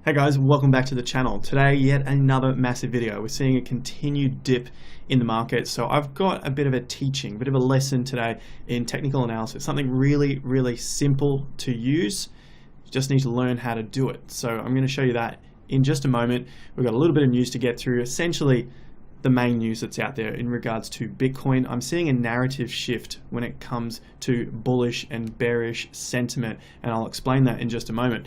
Hey guys, welcome back to the channel. Today, yet another massive video. We're seeing a continued dip in the market. So I've got a bit of a teaching, a bit of a lesson today in technical analysis, something really simple to use. You just need to learn how to do it. So I'm going to show you that in just a moment. We've got a little bit of news to get through, essentially the main news that's out there in regards to Bitcoin. I'm seeing a narrative shift when it comes to bullish and bearish sentiment, and I'll explain that in just a moment.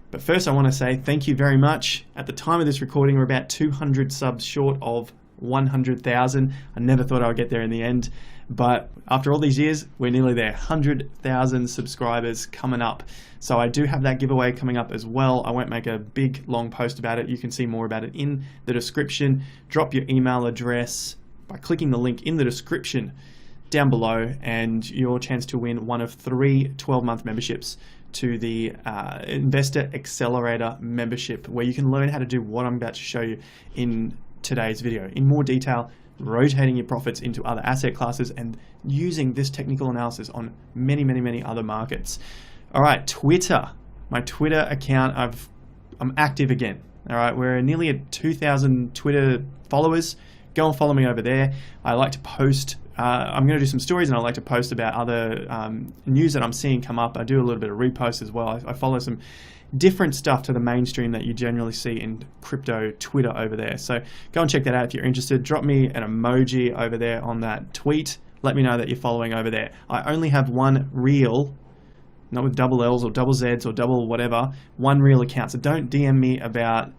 But first I want to say thank you very much. At the time of this recording, we're about 200 subs short of 100,000. I never thought I would get there in the end, but after all these years, we're nearly there. 100,000 subscribers coming up. So I do have that giveaway coming up as well. I won't make a big long post about it. You can see more about it in the description. Drop your email address by clicking the link in the description down below, and your chance to win one of 3 12-month memberships to the Investor Accelerator membership, where you can learn how to do what I'm about to show you in today's video in more detail, rotating your profits into other asset classes and using this technical analysis on many other markets. All right, Twitter, my Twitter account, I'm active again. All right, we're nearly at 2,000 Twitter followers. Go and follow me over there. I like to post. I'm going to do some stories, and I like to post about other news that I'm seeing come up. I do a little bit of repost as well. I follow some different stuff to the mainstream that you generally see in crypto Twitter over there. So go and check that out if you're interested. Drop me an emoji over there on that tweet. Let me know that you're following over there. I only have one real, not with double L's or double Z's or double whatever, one real account. So don't DM me about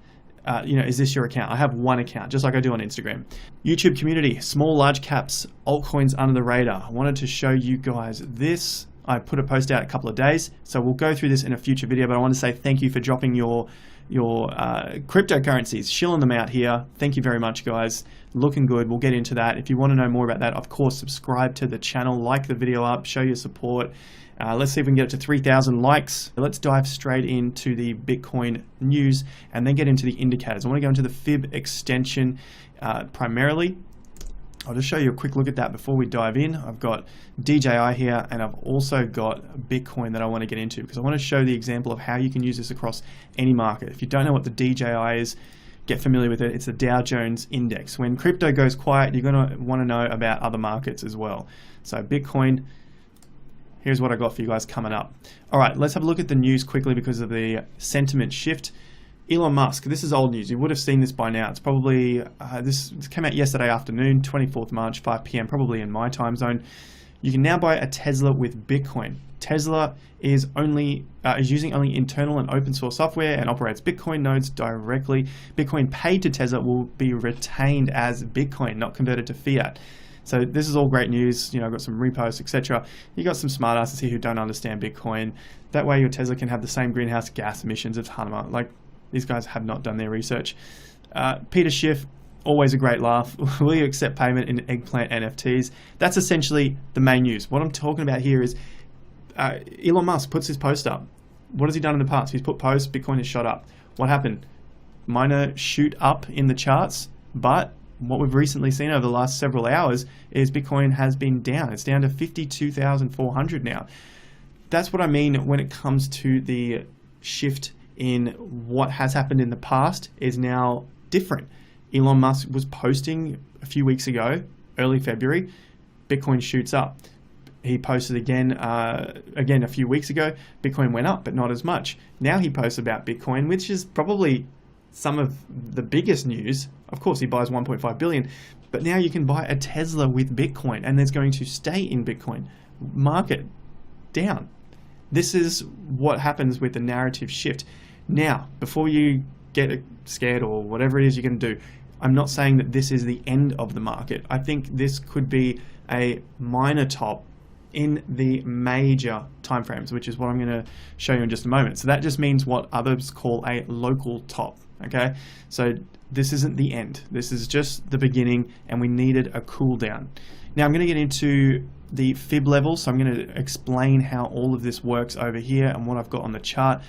is this your account? I have one account, just like I do on Instagram. YouTube community, small, large caps, altcoins under the radar. I wanted to show you guys this. I put a post out a couple of days, so we'll go through this in a future video, but I want to say thank you for dropping your cryptocurrencies, shilling them out here. Thank you very much, guys. Looking good. We'll get into that. If you want to know more about that, of course, subscribe to the channel, like the video up, show your support. Let's see if we can get it to 3,000 likes. Let's dive straight into the Bitcoin news and then get into the indicators. I want to go into the fib extension primarily. I'll just show you a quick look at that before we dive in. I've got DJI here, and I've also got Bitcoin that I want to get into because I want to show the example of how you can use this across any market. If you don't know what the DJI is, get familiar with it. It's the Dow Jones Index. When crypto goes quiet, you're going to want to know about other markets as well. So Bitcoin, here's what I got for you guys coming up. All right, let's have a look at the news quickly because of the sentiment shift. Elon Musk, this is old news. You would have seen this by now. It's probably, this came out yesterday afternoon, 24th March, 5 p.m., probably in my time zone. You can now buy a Tesla with Bitcoin. Tesla is using only internal and open source software and operates Bitcoin nodes directly. Bitcoin paid to Tesla will be retained as Bitcoin, not converted to fiat. So this is all great news. You know, I've got some reposts, etc. You got some smartasses here who don't understand Bitcoin. That way your Tesla can have the same greenhouse gas emissions as Hanma. Like, these guys have not done their research. Peter Schiff, always a great laugh. Will you accept payment in eggplant NFTs? That's essentially the main news. What I'm talking about here is Elon Musk puts his post up. What has he done in the past? He's put posts, Bitcoin has shot up. What happened? Miner shoot up in the charts, but what we've recently seen over the last several hours is Bitcoin has been down. It's down to 52,400 now. That's what I mean when it comes to the shift in what has happened in the past is now different. Elon Musk was posting a few weeks ago, early February, Bitcoin shoots up. He posted again a few weeks ago, Bitcoin went up, but not as much. Now he posts about Bitcoin, which is probably some of the biggest news. Of course, he buys 1.5 billion, but now you can buy a Tesla with Bitcoin, and there's going to stay in Bitcoin. Market down. This is what happens with the narrative shift. Now, before you get scared or whatever it is you're going to do, I'm not saying that this is the end of the market. I think this could be a minor top in the major timeframes, which is what I'm going to show you in just a moment. So that just means what others call a local top. Okay, so this isn't the end. This is just the beginning, and we needed a cool down. Now I'm going to get into the fib level, so I'm going to explain how all of this works over here and what I've got on the chart.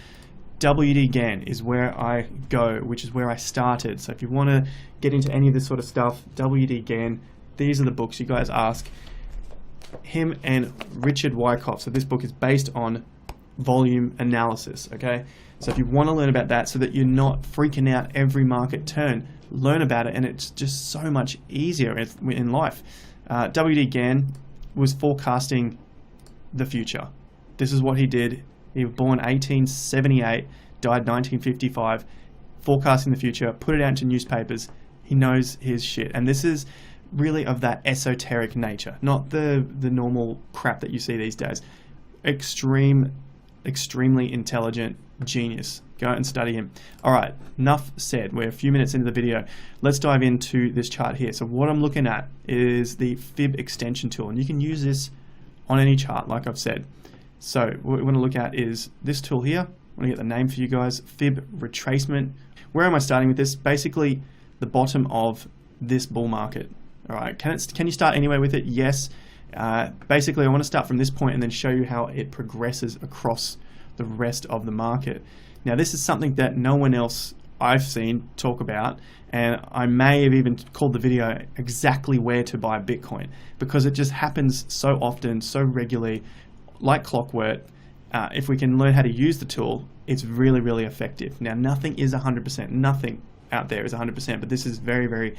WD-GAN is where I go, which is where I started. So if you want to get into any of this sort of stuff, WD-GAN, these are the books you guys ask him and Richard Wyckoff. So this book is based on volume analysis, okay? So if you want to learn about that so that you're not freaking out every market turn, learn about it, and it's just so much easier in life. 𝗙𝗥𝗘𝗘 was forecasting the future. This is what he did. He was born 1878, died 1955, forecasting the future, put it out into newspapers. He knows his shit. And this is really of that esoteric nature, not the normal crap that you see these days. Extremely intelligent genius. Go out and study him. All right, enough said. We're a few minutes into the video. Let's dive into this chart here. So what I'm looking at is the fib extension tool, and you can use this on any chart, like I've said. So what we want to look at is this tool here. I want to get the name for you guys, fib retracement. Where am I starting with this? Basically, the bottom of this bull market. All right, can you start anywhere with it? Yes. Basically, I want to start from this point and then show you how it progresses across the rest of the market. Now, this is something that no one else I've seen talk about, and I may have even called the video exactly where to buy Bitcoin, because it just happens so often, so regularly, like clockwork. If we can learn how to use the tool, it's really, really effective. Now, nothing is 100%. Nothing out there is 100%, but this is very, very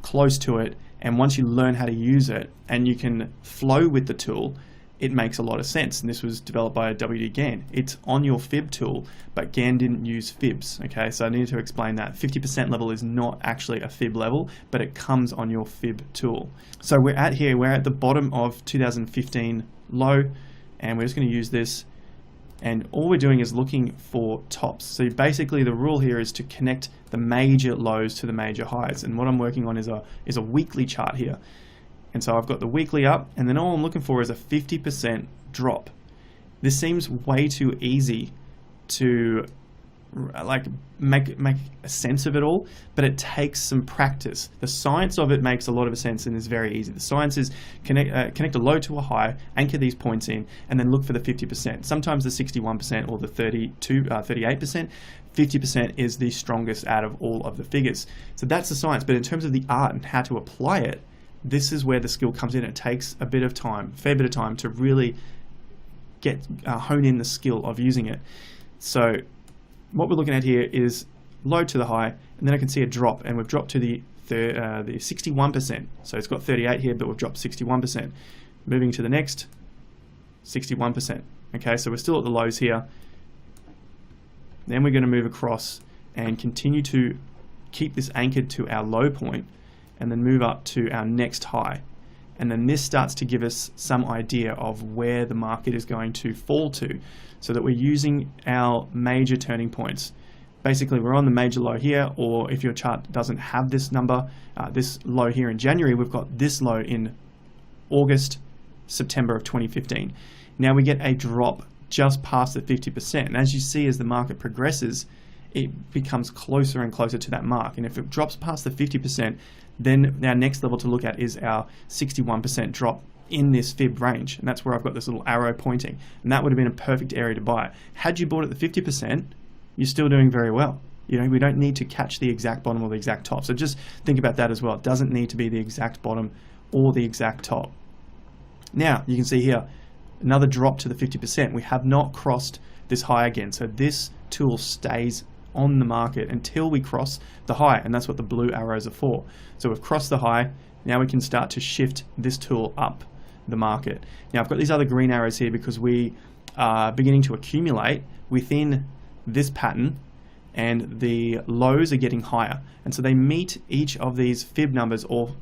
close to it. And once you learn how to use it and you can flow with the tool, it makes a lot of sense. And this was developed by 𝗙𝗥𝗘𝗘. It's on your fib tool, but Gann didn't use fibs. Okay, so I need to explain that. 50% level is not actually a fib level, but it comes on your fib tool. So we're at the bottom of 2015 low, and we're just going to use this. And all we're doing is looking for tops. So basically the rule here is to connect the major lows to the major highs. And what I'm working on is a weekly chart here. And so I've got the weekly up, and then all I'm looking for is a 50% drop. This seems way too easy to like make a sense of it all, but it takes some practice. The science of it makes a lot of sense and is very easy. The science is connect a low to a high, anchor these points in, and then look for the 50%. Sometimes the 61% or the 38%. 50% is the strongest out of all of the figures. So that's the science. But in terms of the art and how to apply it, this is where the skill comes in. It takes a bit of time, a fair bit of time, to really hone in the skill of using it. So what we're looking at here is low to the high, and then I can see a drop, and we've dropped to the 61%. So it's got 38 here, but we've dropped 61%. Moving to the next, 61%. Okay, so we're still at the lows here. Then we're going to move across and continue to keep this anchored to our low point, and then move up to our next high. And then this starts to give us some idea of where the market is going to fall to, so that we're using our major turning points. Basically, we're on the major low here, or if your chart doesn't have this number, this low here in January, we've got this low in August, September of 2015. Now we get a drop just past the 50%. And as you see, as the market progresses, it becomes closer and closer to that mark. And if it drops past the 50%, then our next level to look at is our 61% drop in this fib range. And that's where I've got this little arrow pointing. And that would have been a perfect area to buy. Had you bought at the 50%, you're still doing very well. You know, we don't need to catch the exact bottom or the exact top. So just think about that as well. It doesn't need to be the exact bottom or the exact top. Now, you can see here, another drop to the 50%. We have not crossed this high again. So this tool stays on the market until we cross the high, and that's what the blue arrows are for. So we've crossed the high. Now we can start to shift this tool up the market. Now I've got these other green arrows here because we are beginning to accumulate within this pattern, and the lows are getting higher, and so they meet each of these fib numbers, or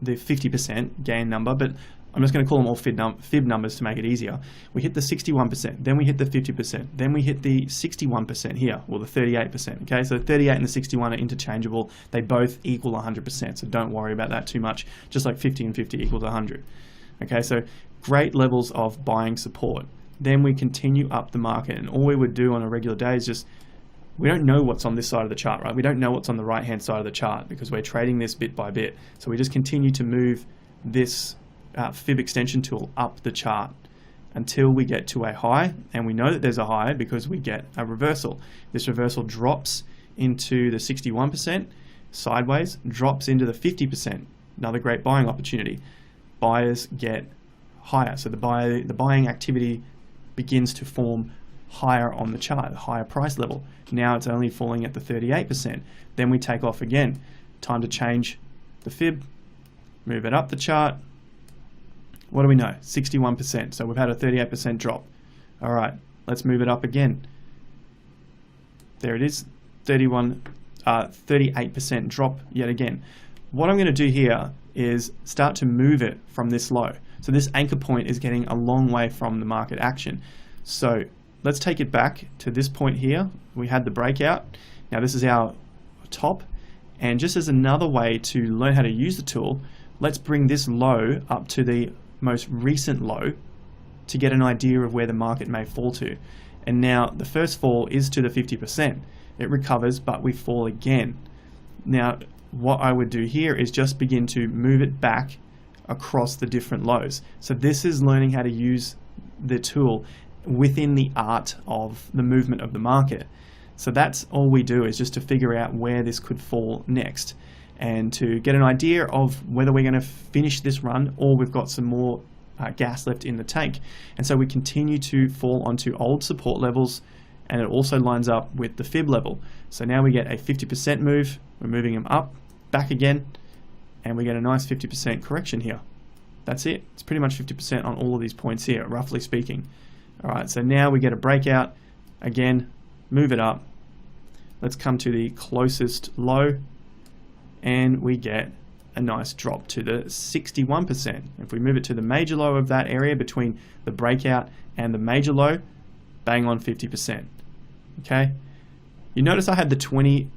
the 50% gain number, but I'm just going to call them all fib numbers to make it easier. We hit the 61%, then we hit the 50%, then we hit the 61% here, or the 38%. Okay, so 38 and the 61 are interchangeable. They both equal 100%, so don't worry about that too much. Just like 50 and 50 equals 100. Okay, so great levels of buying support. Then we continue up the market, and all we would do on a regular day is just, we don't know what's on this side of the chart, right? We don't know what's on the right-hand side of the chart because we're trading this bit by bit. So we just continue to move this fib extension tool up the chart until we get to a high, and we know that there's a high because we get a reversal. This reversal drops into the 61% sideways, drops into the 50%. Another great buying opportunity. Buyers get higher, so the buying activity begins to form higher on the chart, higher price level. Now it's only falling at the 38%. Then we take off again. Time to change the fib, move it up the chart. What do we know? 61%. So we've had a 38% drop. All right, let's move it up again. There it is, 38% drop yet again. What I'm going to do here is start to move it from this low. So this anchor point is getting a long way from the market action. So let's take it back to this point here. We had the breakout. Now this is our top. And just as another way to learn how to use the tool, let's bring this low up to the most recent low to get an idea of where the market may fall to. And now the first fall is to the 50%. It recovers, but we fall again. Now what I would do here is just begin to move it back across the different lows. So this is learning how to use the tool within the art of the movement of the market. So that's all we do, is just to figure out where this could fall next and to get an idea of whether we're going to finish this run or we've got some more gas left in the tank. And so we continue to fall onto old support levels, and it also lines up with the fib level. So now we get a 50% move, we're moving them up, back again, and we get a nice 50% correction here. That's it. It's pretty much 50% on all of these points here, roughly speaking. All right, so now we get a breakout, again, move it up. Let's come to the closest low, and we get a nice drop to the 61%. If we move it to the major low of that area between the breakout and the major low, bang on 50%. Okay, you notice I had the 20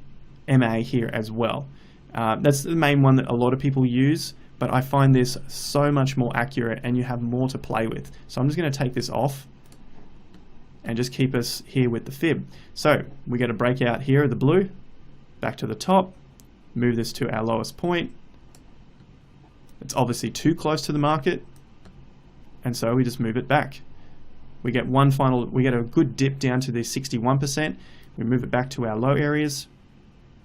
MA here as well. That's the main one that a lot of people use, but I find this so much more accurate and you have more to play with. So I'm just going to take this off and just keep us here with the fib. So we get a breakout here of the blue, back to the top, move this to our lowest point. It's obviously too close to the market, and so we just move it back. We get we get a good dip down to the 61%. We move it back to our low areas.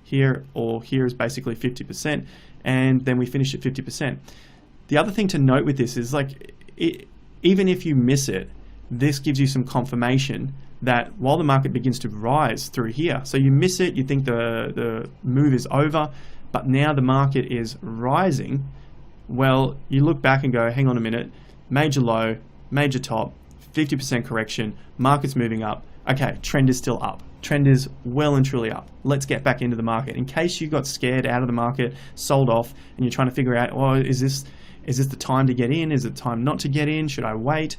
Here or here is basically 50%, and then we finish at 50%. The other thing to note with this is, like, even if you miss it, this gives you some confirmation that while the market begins to rise through here, so you miss it, you think the move is over, but now the market is rising. Well, you look back and go, hang on a minute, major low, major top, 50% correction, market's moving up. Okay, trend is still up. Trend is well and truly up. Let's get back into the market. In case you got scared out of the market, sold off, and you're trying to figure out, oh, is this the time to get in? Is it time not to get in? Should I wait?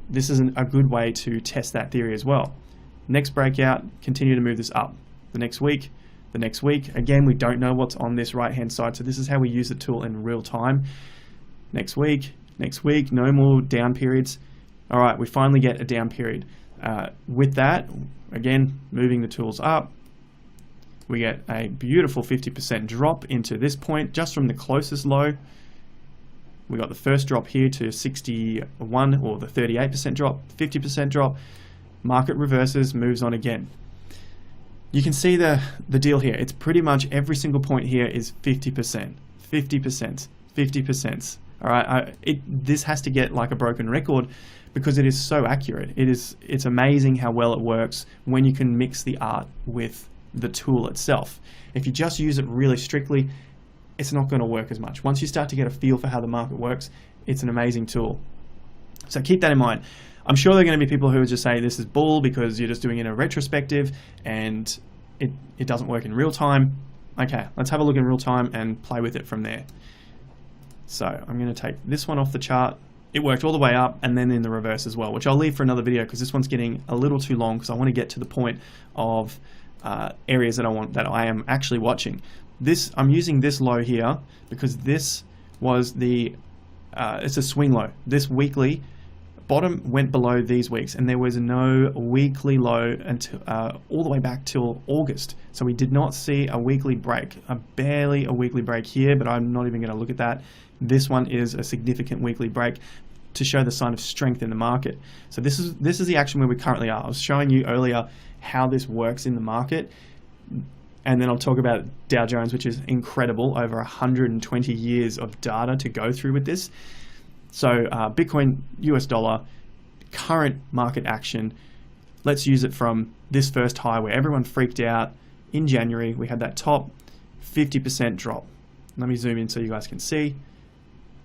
This is a good way to test that theory as well. Next breakout, continue to move this up. The next week, again, we don't know what's on this right-hand side, so this is how we use the tool in real time. Next week, no more down periods. All right, we finally get a down period. With that, again, moving the tools up, we get a beautiful 50% drop into this point just from the closest low. We got the first drop here to 61, or the 38% drop, 50% drop. Market reverses, moves on again. You can see the deal here. It's pretty much every single point here is 50%, 50%, 50%. All right, this has to get like a broken record because it is so accurate. It's amazing how well it works when you can mix the art with the tool itself. If you just use it really strictly, it's not going to work as much. Once you start to get a feel for how the market works, it's an amazing tool. So keep that in mind. I'm sure there are going to be people who just say this is bull because you're just doing it in a retrospective and it doesn't work in real time. Okay, let's have a look in real time and play with it from there. So I'm going to take this one off the chart. It worked all the way up and then in the reverse as well, which I'll leave for another video because this one's getting a little too long because I want to get to the point of areas that I am actually watching. I'm using this low here because this was it's a swing low. This weekly bottom went below these weeks and there was no weekly low until all the way back till August. So we did not see a weekly break, barely a weekly break here, but I'm not even going to look at that. This one is a significant weekly break to show the sign of strength in the market. So this is the action where we currently are. I was showing you earlier how this works in the market. And then I'll talk about Dow Jones, which is incredible, over 120 years of data to go through with this. So Bitcoin, US dollar, current market action, let's use it from this first high where everyone freaked out in January. We had that top 50% drop. Let me zoom in so you guys can see.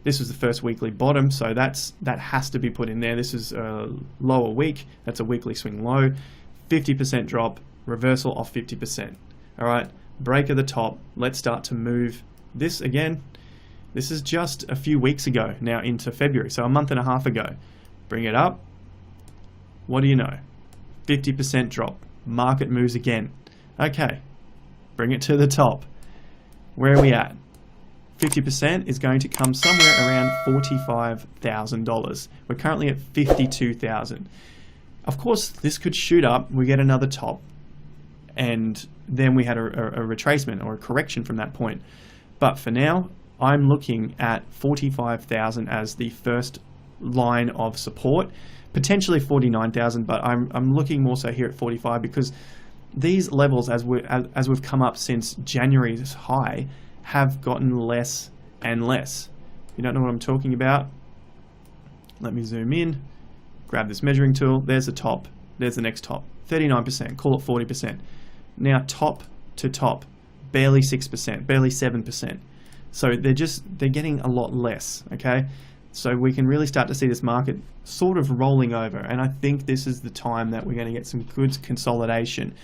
This was the first weekly bottom, so that has to be put in there. This is a lower week. That's a weekly swing low. 50% drop, reversal off 50%. All right, break of the top. Let's start to move this again. This is just a few weeks ago now into February, so a month and a half ago. Bring it up. What do you know? 50% drop. Market moves again. Okay, bring it to the top. Where are we at? 50% is going to come somewhere around $45,000. We're currently at $52,000. Of course, this could shoot up. We get another top, and then we had a retracement or a correction from that point. But for now, I'm looking at 45,000 as the first line of support, potentially 49,000, but I'm looking more so here at 45 because these levels, as we've come up since January's high, have gotten less and less. You don't know what I'm talking about? Let me zoom in, grab this measuring tool. There's the top, there's the next top, 39%, call it 40%. Now top to top, barely 6%, barely 7%. So they're getting a lot less, okay? So we can really start to see this market sort of rolling over, and I think this is the time that we're going to get some good consolidation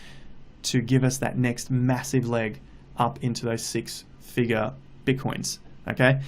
to give us that next massive leg up into those six-figure Bitcoins, okay?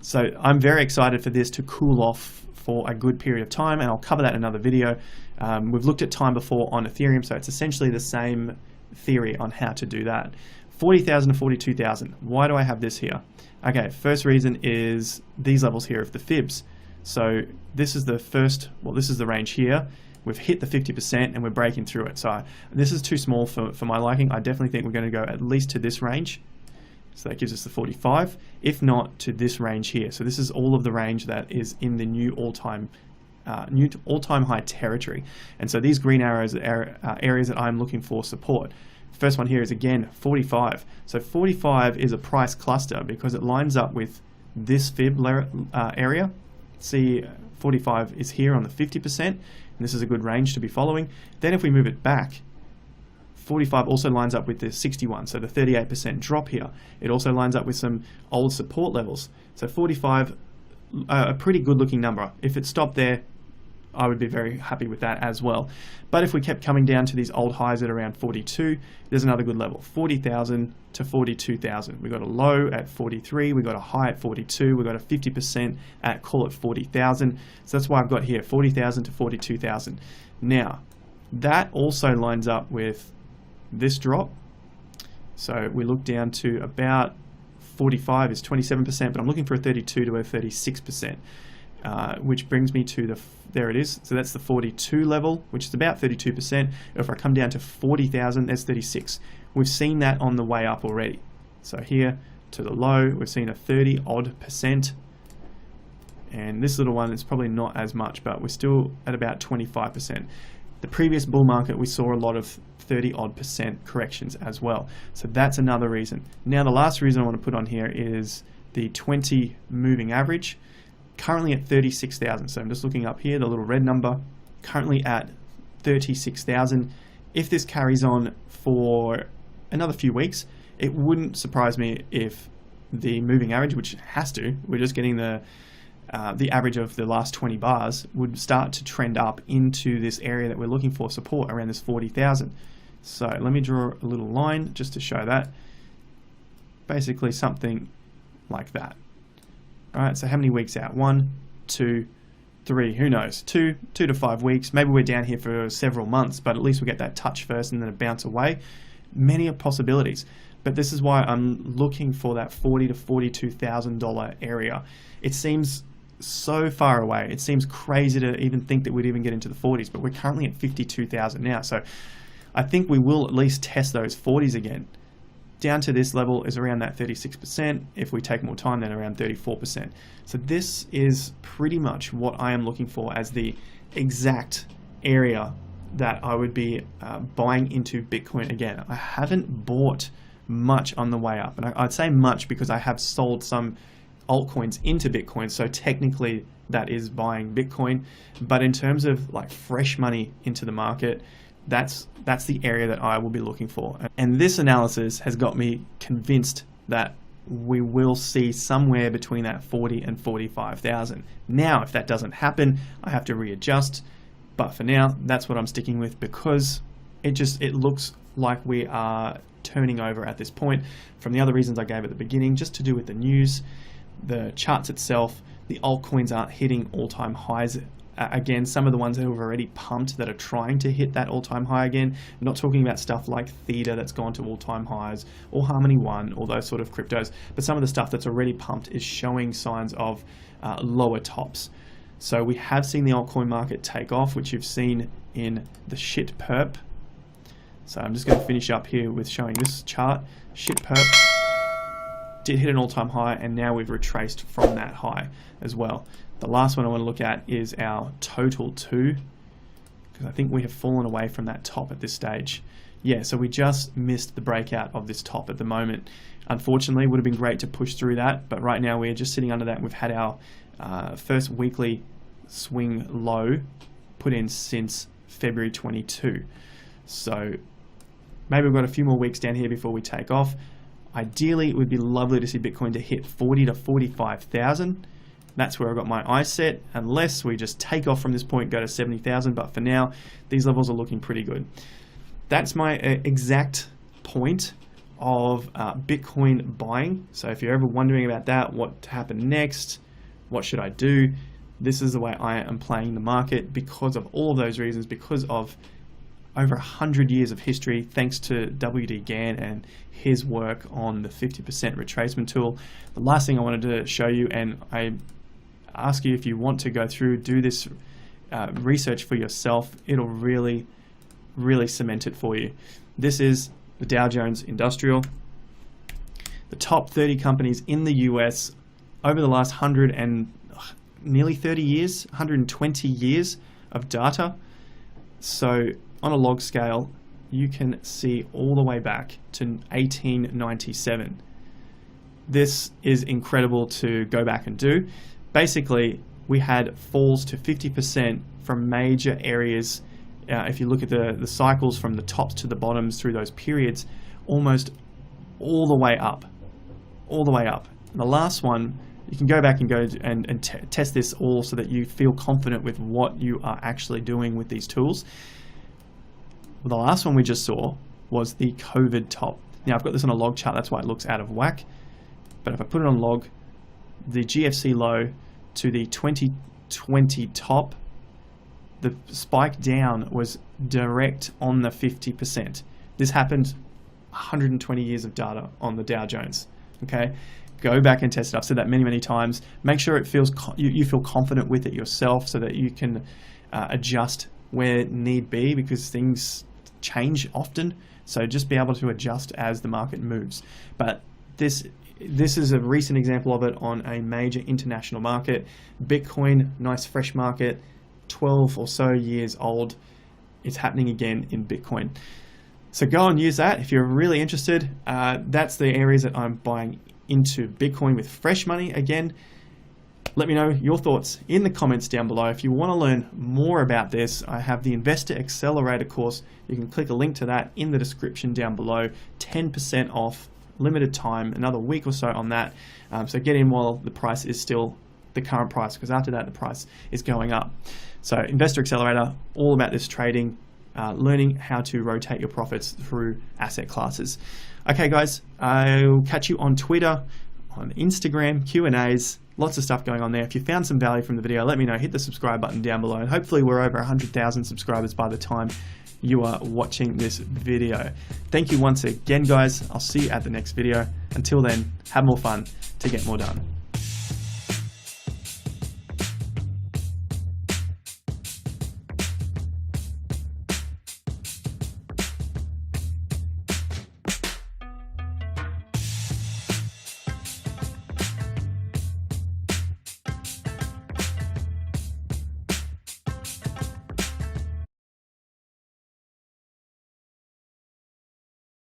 So I'm very excited for this to cool off for a good period of time, and I'll cover that in another video. We've looked at time before on Ethereum, so it's essentially the same theory on how to do that. 40,000 to 42,000. Why do I have this here? Okay, first reason is these levels here of the fibs. So this is the first, well, this is the range here. We've hit the 50% and we're breaking through it. So this is too small for my liking. I definitely think we're going to go at least to this range. So that gives us the 45, if not to this range here. So this is all of the range that is in the new all-time high territory. And so these green arrows are areas that I'm looking for support. First one here is again 45. So 45 is a price cluster because it lines up with this fib area. See, 45 is here on the 50%, and this is a good range to be following. Then if we move it back, 45 also lines up with the 61, so the 38% drop here. It also lines up with some old support levels. So 45, a pretty good looking number. If it stopped there, I would be very happy with that as well. But if we kept coming down to these old highs at around 42, there's another good level, 40,000 to 42,000. We got a low at 43, we got a high at 42, we got a 50% at, call it 40,000. So that's why I've got here 40,000 to 42,000. Now, that also lines up with this drop. So we look down to about 45 is 27%, but I'm looking for a 32 to a 36%. Which brings me to there it is. So that's the 42 level, which is about 32%. If I come down to 40,000, there's 36. We've seen that on the way up already. So here to the low, we've seen a 30-odd%. And this little one is probably not as much, but we're still at about 25%. The previous bull market, we saw a lot of 30-odd% corrections as well. So that's another reason. Now, the last reason I want to put on here is the 20 moving average. Currently at 36,000. So I'm just looking up here, the little red number, currently at 36,000. If this carries on for another few weeks, it wouldn't surprise me if the moving average, which has to, we're just getting the average of the last 20 bars, would start to trend up into this area that we're looking for support around this 40,000. So let me draw a little line just to show that. Basically something like that. All right, so how many weeks out? 1, 2, 3, who knows? 2 to 5 weeks. Maybe we're down here for several months, but at least we get that touch first and then a bounce away. Many possibilities. But this is why I'm looking for that $40,000 to $42,000 area. It seems so far away. It seems crazy to even think that we'd even get into the 40s, but we're currently at 52,000 now. So I think we will at least test those 40s again. Down to this level is around that 36%. If we take more time, then around 34%. So this is pretty much what I am looking for as the exact area that I would be buying into Bitcoin again. I haven't bought much on the way up, and I'd say much because I have sold some altcoins into Bitcoin, so technically that is buying Bitcoin. But in terms of like fresh money into the market, That's the area that I will be looking for. And this analysis has got me convinced that we will see somewhere between that 40 and 45,000. Now, if that doesn't happen, I have to readjust. But for now, that's what I'm sticking with, because it looks like we are turning over at this point. From the other reasons I gave at the beginning, just to do with the news, the charts itself, the altcoins aren't hitting all-time highs. Again, some of the ones that have already pumped that are trying to hit that all-time high again. I'm not talking about stuff like Theta that's gone to all-time highs, or Harmony One, or those sort of cryptos, but some of the stuff that's already pumped is showing signs of lower tops. So we have seen the altcoin market take off, which you've seen in the 𝗙𝗥𝗘𝗘. So I'm just going to finish up here with showing this chart. 𝗙𝗥𝗘𝗘 did hit an all-time high, and now we've retraced from that high as well. The last one I want to look at is our total 2, because I think we have fallen away from that top at this stage. Yeah, so we just missed the breakout of this top at the moment. Unfortunately, it would have been great to push through that, but right now we're just sitting under that. We've had our first weekly swing low put in since February 22. So maybe we've got a few more weeks down here before we take off. Ideally, it would be lovely to see Bitcoin to hit 40 to 45,000. That's where I've got my eyes set, unless we just take off from this point, go to 70,000. But for now, these levels are looking pretty good. That's my exact point of Bitcoin buying. So if you're ever wondering about that, what to happen next, what should I do, this is the way I am playing the market, because of all of those reasons, because of over 100 years of history, thanks to 𝗙𝗥𝗘𝗘 and his work on the 50% retracement tool. The last thing I wanted to show you, and I ask you if you want to go through, do this research for yourself. It'll really cement it for you. This is the Dow Jones Industrial. The top 30 companies in the US over the last 100 and nearly 30 years, 120 years of data. So on a log scale, you can see all the way back to 1897. This is incredible to go back and do. Basically, we had falls to 50% from major areas. If you look at the cycles from the tops to the bottoms through those periods, almost all the way up. All the way up. And the last one, you can go back and test this all so that you feel confident with what you are actually doing with these tools. Well, the last one we just saw was the COVID top. Now I've got this on a log chart, that's why it looks out of whack. But if I put it on log, the GFC low to the 2020 top, the spike down was direct on the 50%. This happened 120 years of data on the Dow Jones. Okay, go back and test it. I've said that many times. Make sure it feels you feel confident with it yourself, so that you can adjust where need be, because things change often. So just be able to adjust as the market moves. But this is a recent example of it on a major international market. Bitcoin, nice fresh market, 12 or so years old. It's happening again in Bitcoin. So go and use that if you're really interested. That's the areas that I'm buying into Bitcoin with fresh money again. Let me know your thoughts in the comments down below. If you want to learn more about this, I have the Investor Accelerator course. You can click a link to that in the description down below. 10% off, limited time, another week or so on that. So get in while the price is still the current price, because after that the price is going up. So Investor Accelerator, all about this trading, learning how to rotate your profits through asset classes. Okay guys, I'll catch you on Twitter, on Instagram, Q&As, lots of stuff going on there. If you found some value from the video, let me know. Hit the subscribe button down below, and hopefully we're over 100,000 subscribers by the time you are watching this video. Thank you once again guys. I'll see you at the next video. Until then, have more fun to get more done.